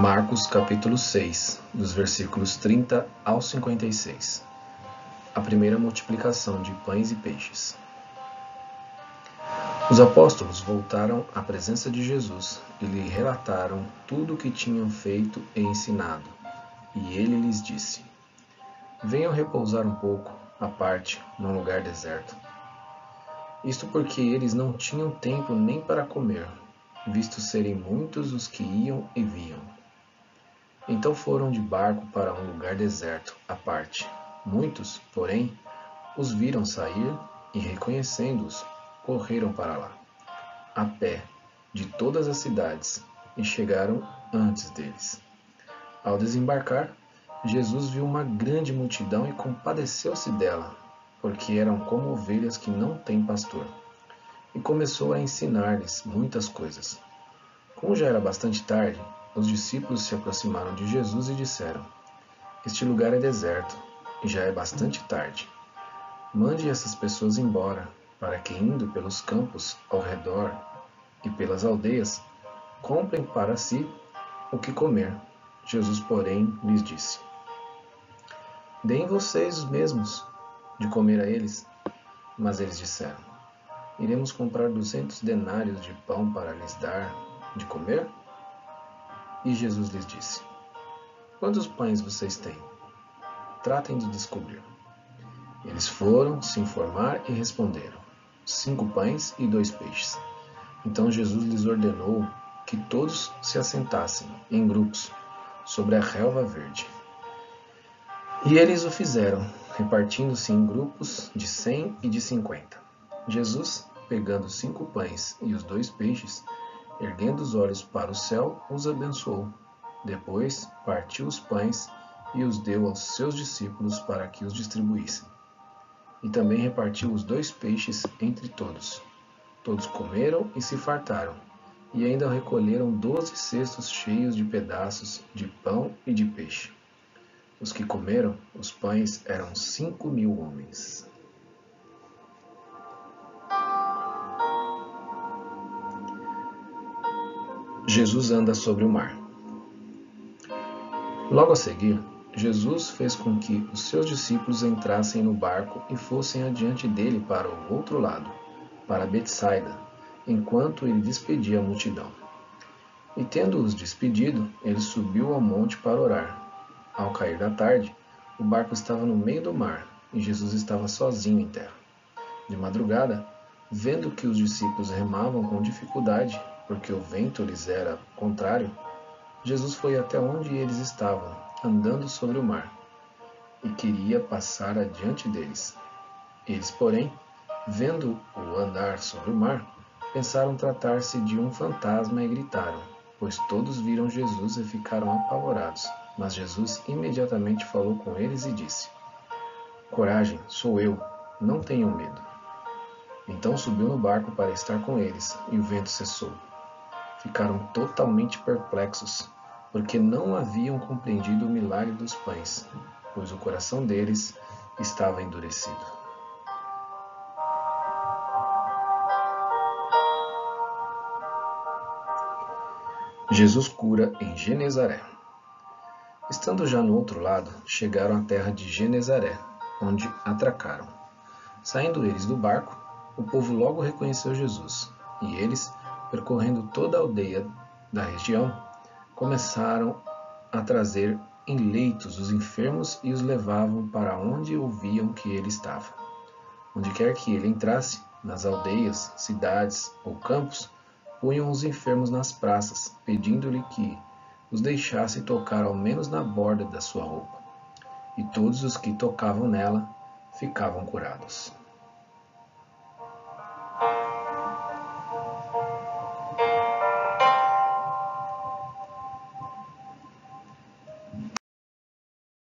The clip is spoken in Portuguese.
Marcos capítulo 6, dos versículos 30 ao 56. A primeira multiplicação de pães e peixes. Os apóstolos voltaram à presença de Jesus e lhe relataram tudo o que tinham feito e ensinado. E ele lhes disse: Venham repousar um pouco, à parte, num lugar deserto. Isto porque eles não tinham tempo nem para comer, visto serem muitos os que iam e vinham. Então foram de barco para um lugar deserto, à parte. Muitos, porém, os viram sair e, reconhecendo-os, correram para lá, a pé, de todas as cidades, e chegaram antes deles. Ao desembarcar, Jesus viu uma grande multidão e compadeceu-se dela, porque eram como ovelhas que não têm pastor, e começou a ensinar-lhes muitas coisas. Como já era bastante tarde, os discípulos se aproximaram de Jesus e disseram: Este lugar é deserto, e já é bastante tarde. Mande essas pessoas embora, para que, indo pelos campos ao redor e pelas aldeias, comprem para si o que comer. Jesus, porém, lhes disse: Deem vocês mesmos de comer a eles. Mas eles disseram: Iremos comprar 200 denários de pão para lhes dar de comer? E Jesus lhes disse: Quantos pães vocês têm? Tratem de descobrir. Eles foram se informar e responderam: 5 pães e 2 peixes. Então Jesus lhes ordenou que todos se assentassem em grupos sobre a relva verde. E eles o fizeram, repartindo-se em grupos de 100 e de 50. Jesus, pegando os 5 pães e os 2 peixes, erguendo os olhos para o céu, os abençoou. Depois partiu os pães e os deu aos seus discípulos para que os distribuíssem. E também repartiu os 2 peixes entre todos. Todos comeram e se fartaram, e ainda recolheram 12 cestos cheios de pedaços de pão e de peixe. Os que comeram os pães eram 5.000 homens. Jesus anda sobre o mar. Logo a seguir, Jesus fez com que os seus discípulos entrassem no barco e fossem adiante dele para o outro lado, para Betsaida, enquanto ele despedia a multidão. E tendo-os despedido, ele subiu ao monte para orar. Ao cair da tarde, o barco estava no meio do mar e Jesus estava sozinho em terra. De madrugada, vendo que os discípulos remavam com dificuldade, porque o vento lhes era contrário, Jesus foi até onde eles estavam, andando sobre o mar, e queria passar adiante deles. Eles, porém, vendo-o andar sobre o mar, pensaram tratar-se de um fantasma e gritaram, pois todos viram Jesus e ficaram apavorados. Mas Jesus imediatamente falou com eles e disse: Coragem, sou eu, não tenham medo. Então subiu no barco para estar com eles, e o vento cessou. Ficaram totalmente perplexos, porque não haviam compreendido o milagre dos pães, pois o coração deles estava endurecido. Jesus cura em Genezaré. Estando já no outro lado, chegaram à terra de Genezaré, onde atracaram. Saindo eles do barco, o povo logo reconheceu Jesus, e eles, percorrendo toda a aldeia da região, começaram a trazer em leitos os enfermos e os levavam para onde ouviam que ele estava. Onde quer que ele entrasse, nas aldeias, cidades ou campos, punham os enfermos nas praças, pedindo-lhe que os deixasse tocar ao menos na borda da sua roupa. E todos os que tocavam nela ficavam curados.